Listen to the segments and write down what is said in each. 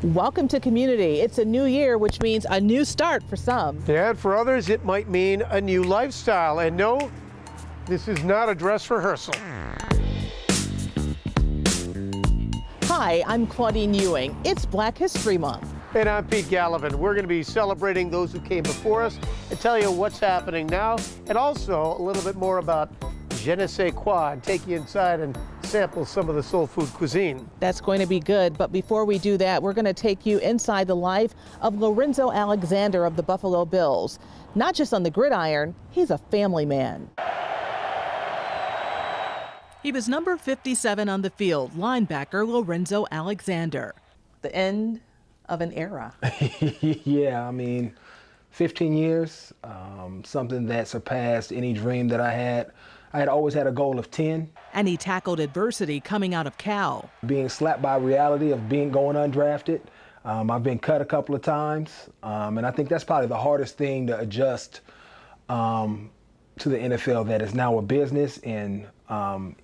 Welcome to commUNITY. It's a new year, which means a new start for some. Yeah, and for others, it might mean a new lifestyle. And no, this is not a dress rehearsal. Hi, I'm Claudine Ewing. It's Black History Month. And I'm Pete Gallivan. We're going to be celebrating those who came before us and tell you what's happening now, and also a little bit more about je ne sais quoi, and take you inside and sample some of the soul food cuisine. That's going to be good, but before we do that, we're going to take you inside the life of Lorenzo Alexander of the Buffalo Bills. Not just on the gridiron, he's a family man. He was number 57 on the field, linebacker Lorenzo Alexander. The end of an era. Yeah, I mean, 15 years, something that surpassed any dream that I had. I had always had a goal of 10. And he tackled adversity coming out of Cal. Being slapped by reality of going undrafted. I've been cut a couple of times, and I think that's probably the hardest thing to adjust to the NFL, that is now a business. And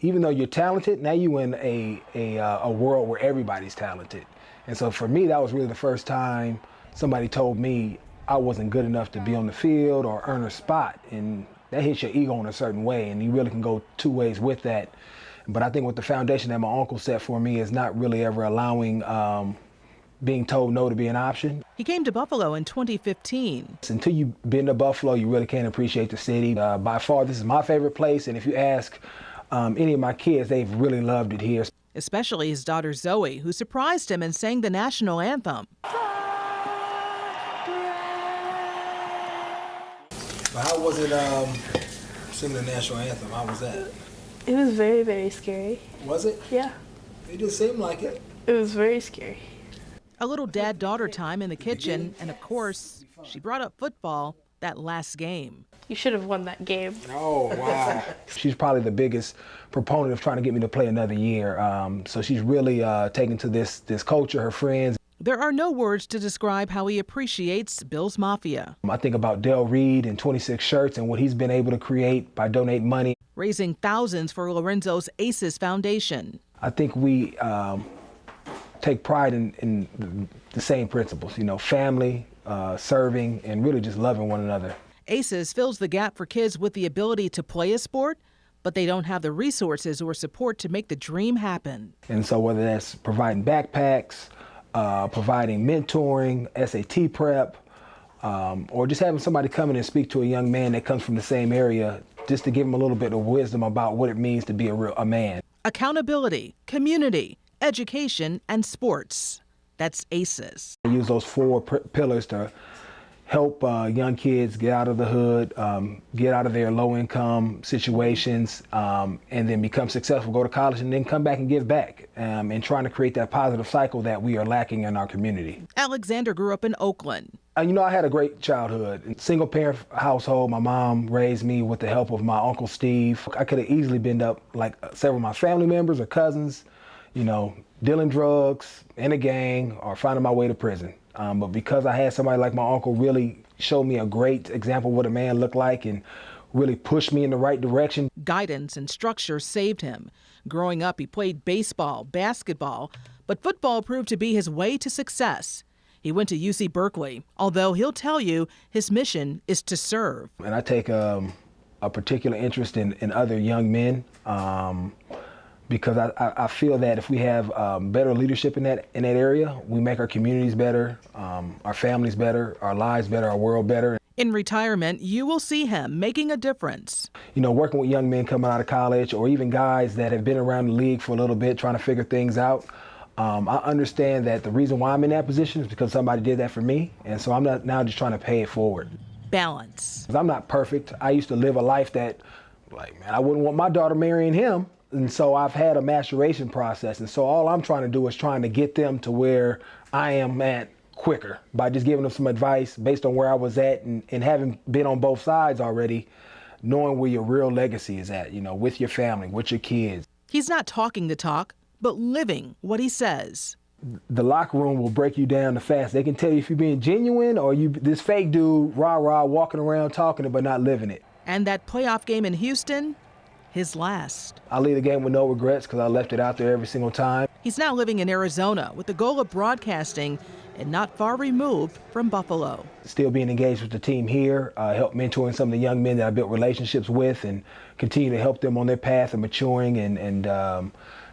even though you're talented, now you're in a world where everybody's talented. And so for me, that was really the first time somebody told me I wasn't good enough to be on the field or earn a spot. And that hits your ego in a certain way, and you really can go two ways with that. But I think with the foundation that my uncle set for me is not really ever allowing being told no to be an option. He came to Buffalo in 2015. Until you've been to Buffalo, you really can't appreciate the city. By far, this is my favorite place, and if you ask any of my kids, they've really loved it here. Especially his daughter Zoe, who surprised him and sang the national anthem. How was it singing the national anthem? How was that? It was very, very scary. Was it? Yeah. It didn't seem like it. It was very scary. A little dad-daughter time in the kitchen, and of course, she brought up football that last game. You should have won that game. Oh, wow. She's probably the biggest proponent of trying to get me to play another year. So she's really taken to this culture, her friends. There are no words to describe how he appreciates Bills Mafia. I think about Del Reed and 26 Shirts and what he's been able to create by donating money. Raising thousands for Lorenzo's ACES Foundation. I think we take pride in the same principles, you know, family, serving, and really just loving one another. ACES fills the gap for kids with the ability to play a sport, but they don't have the resources or support to make the dream happen. And so whether that's providing backpacks, providing mentoring, SAT prep, or just having somebody come in and speak to a young man that comes from the same area, just to give him a little bit of wisdom about what it means to be a man. Accountability, community, education, and sports. That's ACES. I use those four pillars to help young kids get out of the hood, get out of their low-income situations, and then become successful, go to college, and then come back and give back, and trying to create that positive cycle that we are lacking in our community. Alexander grew up in Oakland. You know, I had a great childhood. Single-parent household. My mom raised me with the help of my Uncle Steve. I could have easily been up like several of my family members or cousins, you know, dealing drugs, in a gang, or finding my way to prison. But because I had somebody like my uncle really show me a great example of what a man looked like and really pushed me in the right direction. Guidance and structure saved him. Growing up, he played baseball, basketball, but football proved to be his way to success. He went to UC Berkeley, although he'll tell you his mission is to serve. And I take a particular interest in other young men. Because I feel that if we have better leadership in that area, we make our communities better, our families better, our lives better, our world better. In retirement, you will see him making a difference. You know, working with young men coming out of college, or even guys that have been around the league for a little bit trying to figure things out, I understand that the reason why I'm in that position is because somebody did that for me, and so I'm not now just trying to pay it forward. Balance. I'm not perfect. I used to live a life that, like, man, I wouldn't want my daughter marrying him. And so I've had a maturation process. And so all I'm trying to do is trying to get them to where I am at quicker by just giving them some advice based on where I was at, and having been on both sides already, knowing where your real legacy is at, you know, with your family, with your kids. He's not talking the talk, but living what he says. The locker room will break you down the fast. They can tell you if you're being genuine or you this fake dude, rah-rah, walking around talking it but not living it. And that playoff game in Houston, his last. I leave the game with no regrets because I left it out there every single time. He's now living in Arizona with the goal of broadcasting and not far removed from Buffalo. Still being engaged with the team here, help mentoring some of the young men that I built relationships with and continue to help them on their path of maturing and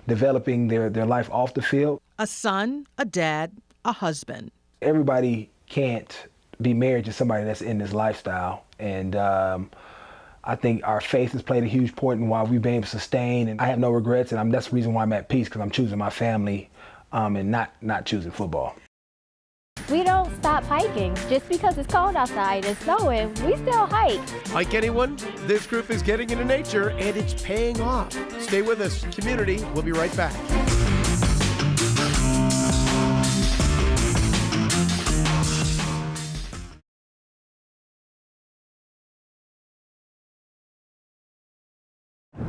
developing their life off the field. A son, a dad, a husband. Everybody can't be married to somebody that's in this lifestyle. And I think our faith has played a huge point in why we've been able to sustain. And I have no regrets, and that's the reason why I'm at peace, because I'm choosing my family and not choosing football. We don't stop hiking. Just because it's cold outside and snowing, we still hike. Like anyone, this group is getting into nature, and it's paying off. Stay with us, community. We'll be right back.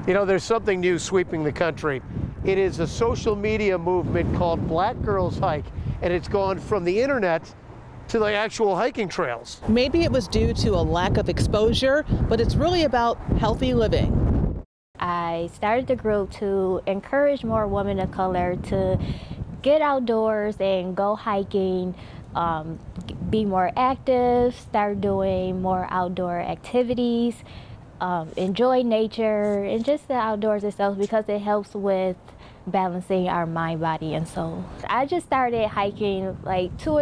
You know, there's something new sweeping the country. It is a social media movement called Black Girls Hike, and it's gone from the internet to the actual hiking trails. Maybe it was due to a lack of exposure, but it's really about healthy living. I started the group to encourage more women of color to get outdoors and go hiking, be more active, start doing more outdoor activities, enjoy nature and just the outdoors itself, because it helps with balancing our mind, body, and soul. I just started hiking like two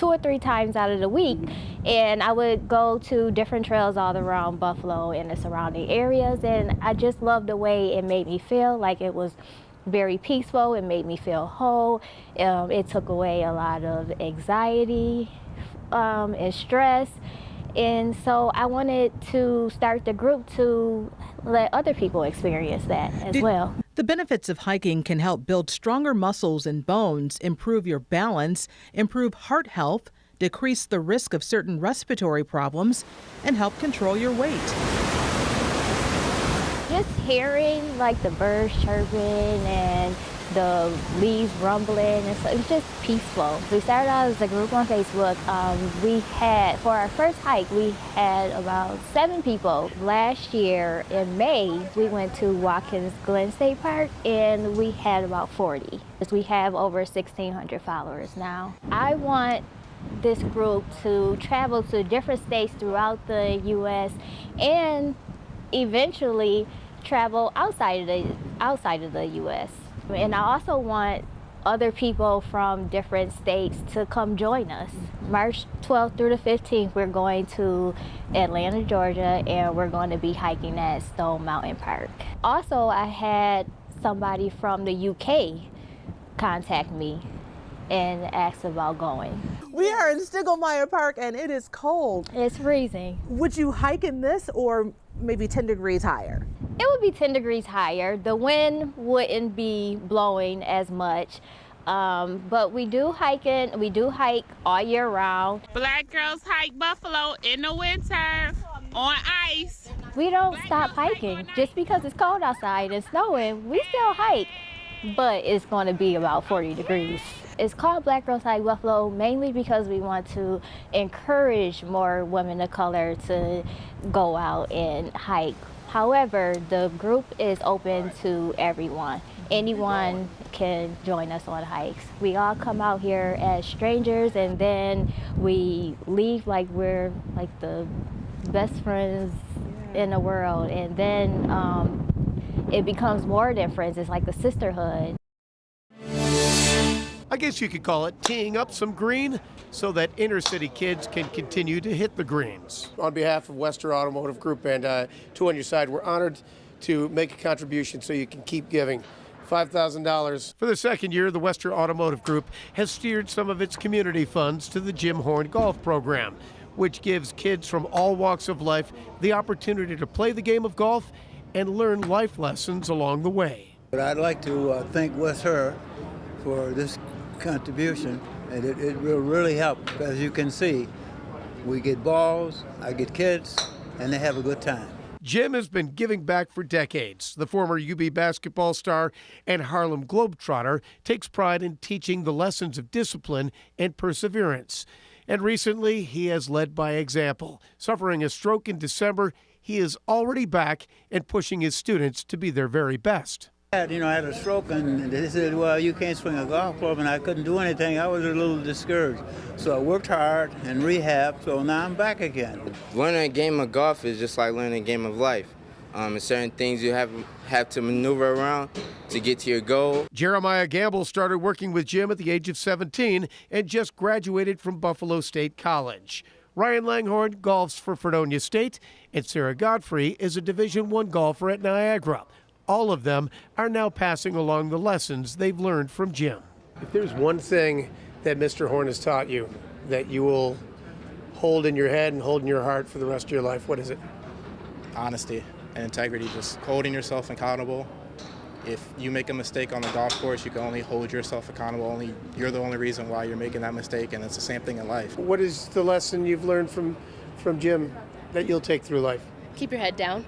or three times out of the week, and I would go to different trails all around Buffalo and the surrounding areas, and I just loved the way it made me feel. Like, it was very peaceful. It made me feel whole. It took away a lot of anxiety and stress. And so I wanted to start the group to let other people experience that as well. The benefits of hiking can help build stronger muscles and bones, improve your balance, improve heart health, decrease the risk of certain respiratory problems, and help control your weight. Just hearing like the birds chirping and the leaves rumbling, and so it's just peaceful. We started out as a group on Facebook. We had, for our first hike, we had about 7 people. Last year in May, we went to Watkins Glen State Park, and we had about 40. We have over 1,600 followers now. I want this group to travel to different states throughout the U.S. and eventually travel outside of the U.S. And I also want other people from different states to come join us. March 12th through the 15th, we're going to Atlanta, Georgia, and we're going to be hiking at Stone Mountain Park. Also, I had somebody from the UK contact me and ask about going. We are in Stiglmeyer Park and it is cold. It's freezing. Would you hike in this or maybe 10 degrees higher? It would be 10 degrees higher. The wind wouldn't be blowing as much. But we do hike all year round. Black girls hike Buffalo in the winter on ice. We don't stop hiking. Just because it's cold outside and snowing, we still hike. But it's going to be about 40 degrees. It's called Black Girls Hike Buffalo mainly because we want to encourage more women of color to go out and hike. However, the group is open to everyone. Anyone can join us on hikes. We all come out here as strangers, and then we leave like we're like the best friends in the world, and then it becomes more than friends. It's like a sisterhood. I guess you could call it teeing up some green so that inner city kids can continue to hit the greens. On behalf of Western Automotive Group and Two on Your Side, we're honored to make a contribution so you can keep giving. $5,000. For the second year, the Western Automotive Group has steered some of its community funds to the Jim Horn Golf Program, which gives kids from all walks of life the opportunity to play the game of golf and learn life lessons along the way. But I'd like to thank West Her for this contribution, and it will really help. As you can see, we get balls, I get kids, and they have a good time. Jim has been giving back for decades. The former UB basketball star and Harlem Globetrotter takes pride in teaching the lessons of discipline and perseverance. And recently, he has led by example. Suffering a stroke in December, he is already back and pushing his students to be their very best. I had a stroke, and they said, well, you can't swing a golf club, and I couldn't do anything. I was a little discouraged. So I worked hard and rehab, so now I'm back again. Learning a game of golf is just like learning a game of life. And certain things you have to maneuver around to get to your goal. Jeremiah Gamble started working with Jim at the age of 17 and just graduated from Buffalo State College. Ryan Langhorn golfs for Fredonia State, and Sarah Godfrey is a Division I golfer at Niagara. All of them are now passing along the lessons they've learned from Jim. If there's one thing that Mr. Horn has taught you that you will hold in your head and hold in your heart for the rest of your life, what is it? Honesty and integrity, just holding yourself accountable. If you make a mistake on the golf course, you can only hold yourself accountable. You're the only reason why you're making that mistake, and it's the same thing in life. What is the lesson you've learned from Jim that you'll take through life? Keep your head down.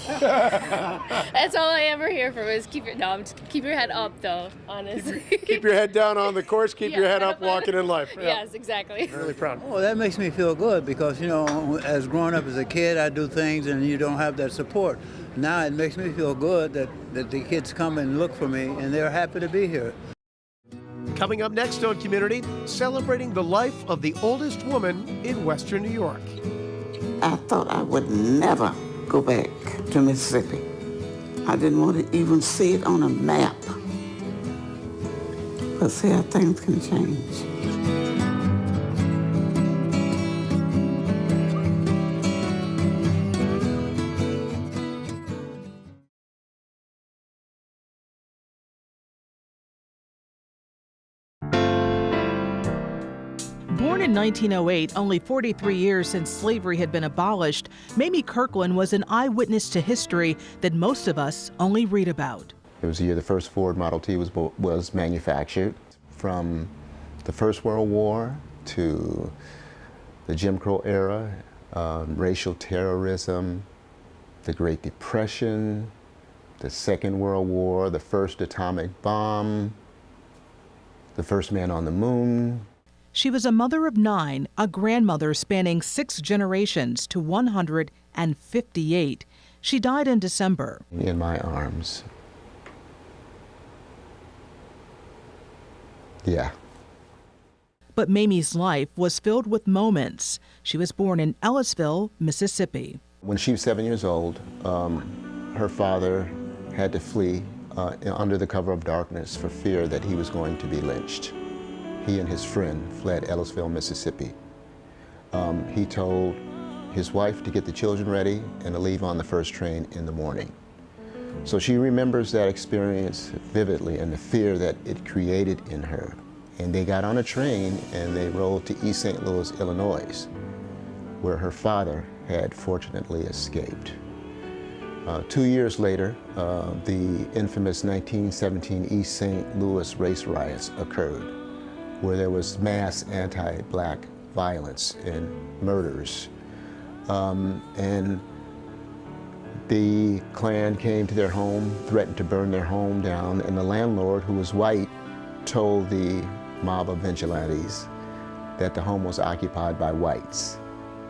That's all I ever hear from is keep your head up, though, honestly. Keep your head down on the course, keep your head up walking in life. Yeah. Yes, exactly. I'm really proud. Oh, that makes me feel good because, as growing up as a kid, I do things and you don't have that support. Now it makes me feel good that the kids come and look for me and they're happy to be here. Coming up next on Community, celebrating the life of the oldest woman in Western New York. I thought I would never go back to Mississippi. I didn't want to even see it on a map. But see how things can change. Born in 1908, only 43 years since slavery had been abolished, Mamie Kirkland was an eyewitness to history that most of us only read about. It was the year the first Ford Model T was manufactured. From the First World War to the Jim Crow era, racial terrorism, the Great Depression, the Second World War, the first atomic bomb, the first man on the moon. She was a mother of 9, a grandmother spanning 6 generations to 158. She died in December. In my arms. Yeah. But Mamie's life was filled with moments. She was born in Ellisville, Mississippi. When she was 7 years old, her father had to flee under the cover of darkness for fear that he was going to be lynched. He and his friend fled Ellisville, Mississippi. He told his wife to get the children ready and to leave on the first train in the morning. So she remembers that experience vividly and the fear that it created in her. And they got on a train and they rode to East St. Louis, Illinois, where her father had fortunately escaped. 2 years later, the infamous 1917 East St. Louis race riots occurred, where there was mass anti-black violence and murders. And the Klan came to their home, threatened to burn their home down, and the landlord, who was white, told the mob of vigilantes that the home was occupied by whites,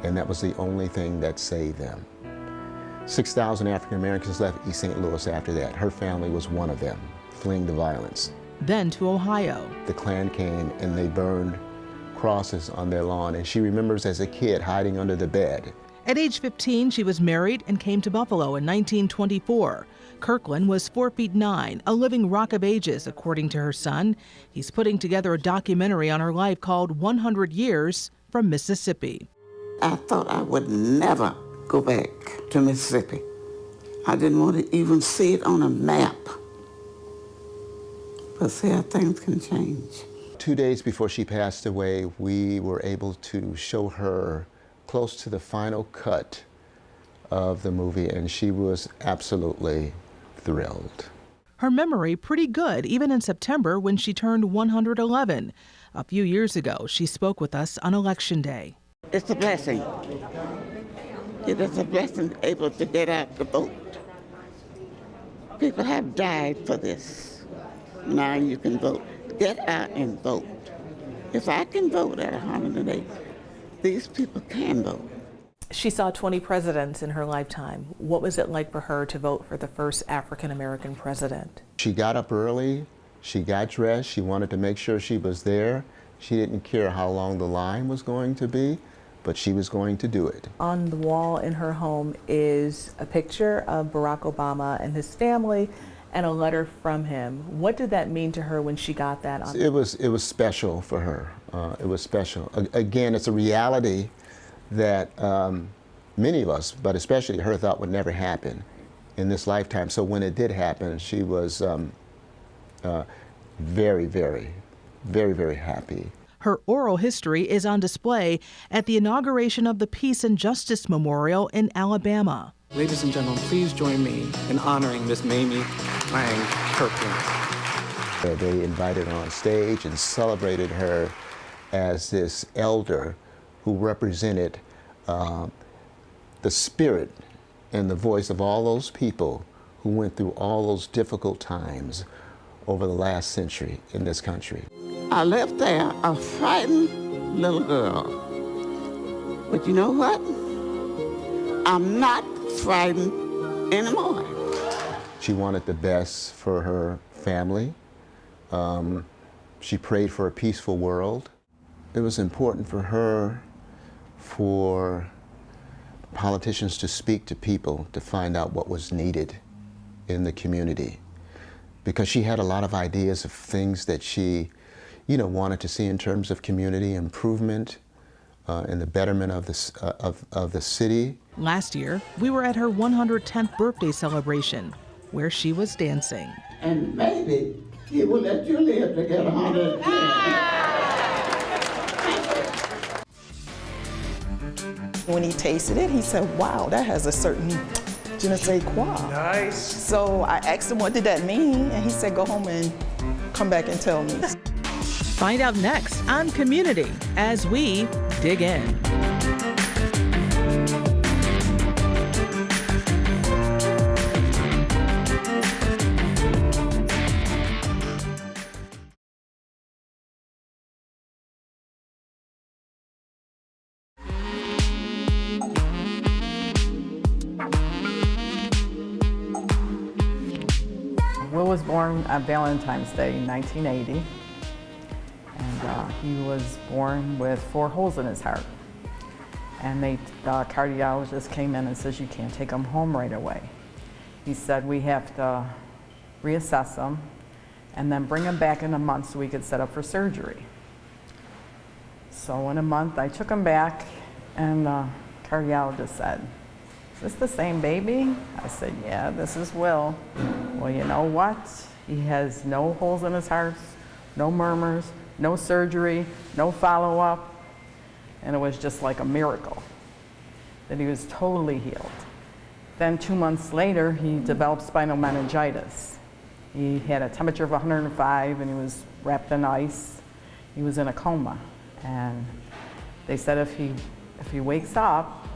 and that was the only thing that saved them. 6,000 African Americans left East St. Louis after that. Her family was one of them, fleeing the violence. Then to Ohio. The Klan came and they burned crosses on their lawn, and she remembers as a kid hiding under the bed. At age 15, she was married and came to Buffalo in 1924. Kirkland was 4 feet 9, a living rock of ages, according to her son. He's putting together a documentary on her life called 100 Years from Mississippi. I thought I would never go back to Mississippi. I didn't want to even see it on a map. But see how things can change. 2 days before she passed away, we were able to show her close to the final cut of the movie, and she was absolutely thrilled. Her memory pretty good, even in September when she turned 111. A few years ago, she spoke with us on Election Day. It's a blessing. It is a blessing able to get out to vote. People have died for this. Now you can vote. Get out and vote. If I can vote at 108, these people can vote. She saw 20 presidents in her lifetime. What was it like for her to vote for the first African-American president? She got up early, she got dressed, she wanted to make sure she was there. She didn't care how long the line was going to be, but she was going to do it. On the wall in her home is a picture of Barack Obama and his family and a letter from him. What did that mean to her when she got that? It was special for her. It was special. Again, it's a reality that many of us, but especially her, thought would never happen in this lifetime. So when it did happen, she was very, very, very, very happy. Her oral history is on display at the inauguration of the Peace and Justice Memorial in Alabama. Ladies and gentlemen, please join me in honoring Miss Mamie Kirkland. They invited her on stage and celebrated her as this elder who represented the spirit and the voice of all those people who went through all those difficult times over the last century in this country. I left there a frightened little girl. But you know what? I'm not frightened anymore. She wanted the best for her family. She prayed for a peaceful world. It was important for her for politicians to speak to people to find out what was needed in the community, because she had a lot of ideas of things that she wanted to see in terms of community improvement and the betterment of the city. Last year, we were at her 110th birthday celebration, where she was dancing. And maybe he will let you live to get 110. When he tasted it, he said, wow, that has a certain je ne sais quoi. Nice. So I asked him, what did that mean? And he said, go home and come back and tell me. Find out next on commUNITY as we dig in. Will was born on Valentine's Day in 1980, and he was born with 4 holes in his heart. And the cardiologist came in and says, you can't take him home right away. He said, we have to reassess him and then bring him back in a month so we could set up for surgery. So in a month, I took him back, and the cardiologist said, is this the same baby? I said, yeah, this is Will. Well, you know what? He has no holes in his heart, no murmurs, no surgery, no follow-up, and it was just like a miracle that he was totally healed. Then 2 months later, he developed spinal meningitis. He had a temperature of 105, and he was wrapped in ice. He was in a coma, and they said if he wakes up,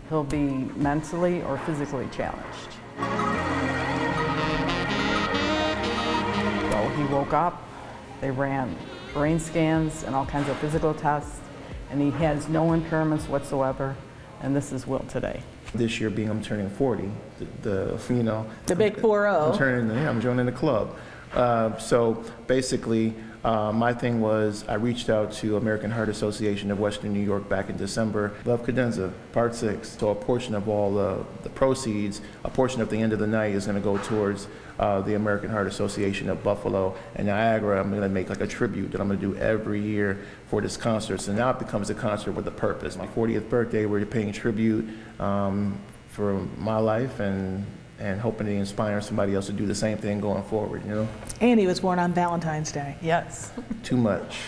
he'll be mentally or physically challenged. So he woke up, they ran brain scans and all kinds of physical tests, and he has no impairments whatsoever, and this is Will today. This year being I'm turning 40, the big 4-0. I'm joining the club. So basically, my thing was I reached out to American Heart Association of Western New York back in December. Love Cadenza, Part 6. So a portion of all the proceeds, a portion of the end of the night is going to go towards the American Heart Association of Buffalo and Niagara. I'm going to make like a tribute that I'm going to do every year for this concert. So now it becomes a concert with a purpose. My 40th birthday, we're paying tribute for my life and hoping to inspire somebody else to do the same thing going forward, And he was born on Valentine's Day. Yes. Too much.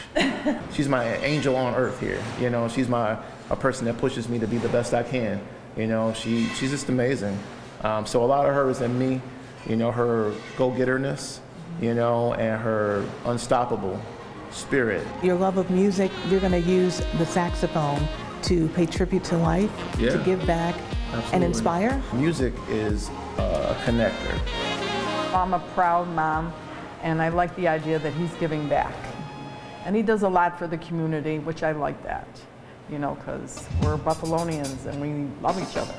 She's my angel on earth here, She's a person that pushes me to be the best I can, She's just amazing. So a lot of her is in me, her go-getterness, and her unstoppable spirit. Your love of music, you're going to use the saxophone to pay tribute to life, to give back, and inspire? Music is a connector. I'm a proud mom, and I like the idea that he's giving back. And he does a lot for the community, which I like that. you know, because we're Buffalonians and we love each other.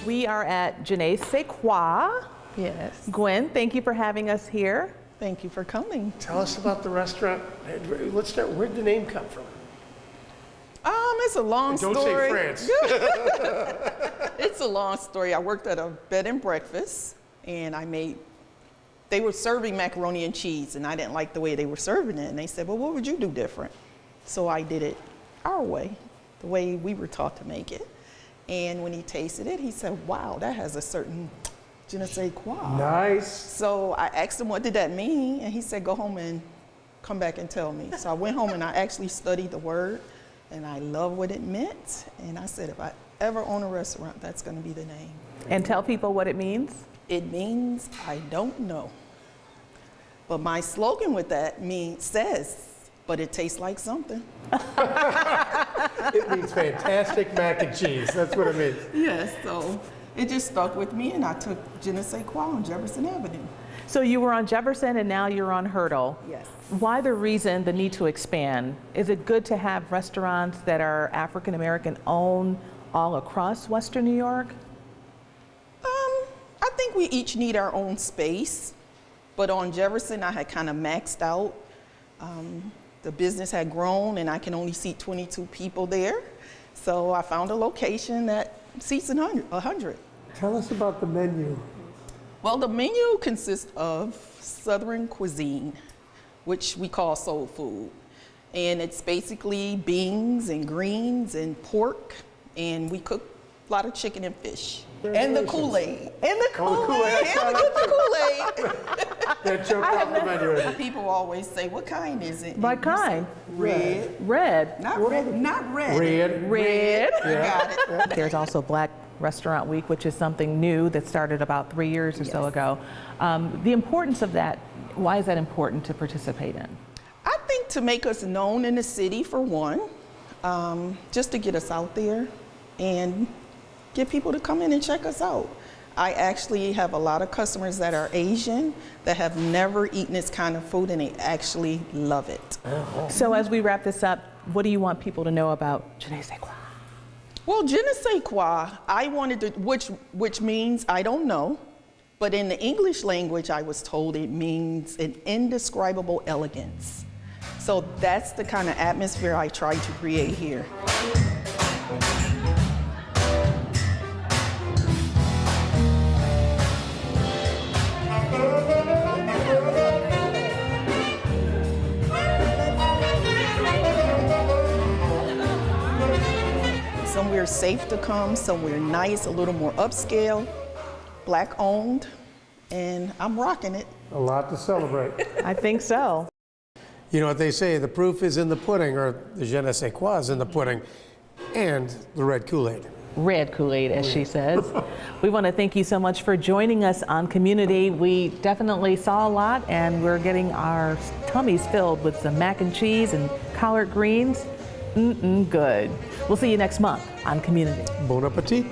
We are at Je ne sais quoi. Yes. Gwen, thank you for having us here. Thank you for coming. Tell us about the restaurant. Let's start, where'd the name come from? It's a long Don't story. say France. It's a long story. I worked at a bed and breakfast, and they were serving macaroni and cheese, and I didn't like the way they were serving it. And they said, well, what would you do different? So I did it our way, the way we were taught to make it. And when he tasted it, he said, wow, that has a certain je ne sais quoi. Nice. So I asked him, what did that mean? And he said, go home and come back and tell me. So I went home and I actually studied the word, and I love what it meant. And I said, if I ever own a restaurant, that's going to be the name. And tell people what it means. It means I don't know. But my slogan with that says, but it tastes like something. It means fantastic mac and cheese. That's what it means. Yes, so it just stuck with me, and I took je ne sais quoi on Jefferson Avenue. So you were on Jefferson and now you're on Hurdle. Yes. Why the need to expand? Is it good to have restaurants that are African American owned all across Western New York? I think we each need our own space, but on Jefferson I had kind of maxed out. The business had grown and I can only seat 22 people there. So I found a location that seats 100. Tell us about the menu. Well, the menu consists of Southern cuisine, which we call soul food. And it's basically beans and greens and pork, and we cook a lot of chicken and fish. And the Kool-Aid. And the Kool-Aid. And we get the Kool-Aid. That jumped off the menu. People always say, what kind is it? What kind? Red. Red. Not red. Not red. Red. You got it. There's also Black Restaurant Week, which is something new that started about 3 years or so ago. The importance of that, why is that important to participate in? I think to make us known in the city, for one, just to get us out there and get people to come in and check us out. I actually have a lot of customers that are Asian that have never eaten this kind of food, and they actually love it. So as we wrap this up, what do you want people to know about je ne sais quoi? Well, je ne sais quoi, I wanted to, which means I don't know, but in the English language, I was told it means an indescribable elegance. So that's the kind of atmosphere I try to create here. Somewhere safe to come, somewhere nice, a little more upscale, Black owned, and I'm rocking it. A lot to celebrate. I think so. You know what they say, the proof is in the pudding, or the je ne sais quoi is in the pudding, and the red Kool-Aid. Red Kool-Aid, as she says. We want to thank you so much for joining us on Community. We definitely saw a lot, and we're getting our tummies filled with some mac and cheese and collard greens. Good. We'll see you next month on Community. Bon appetit.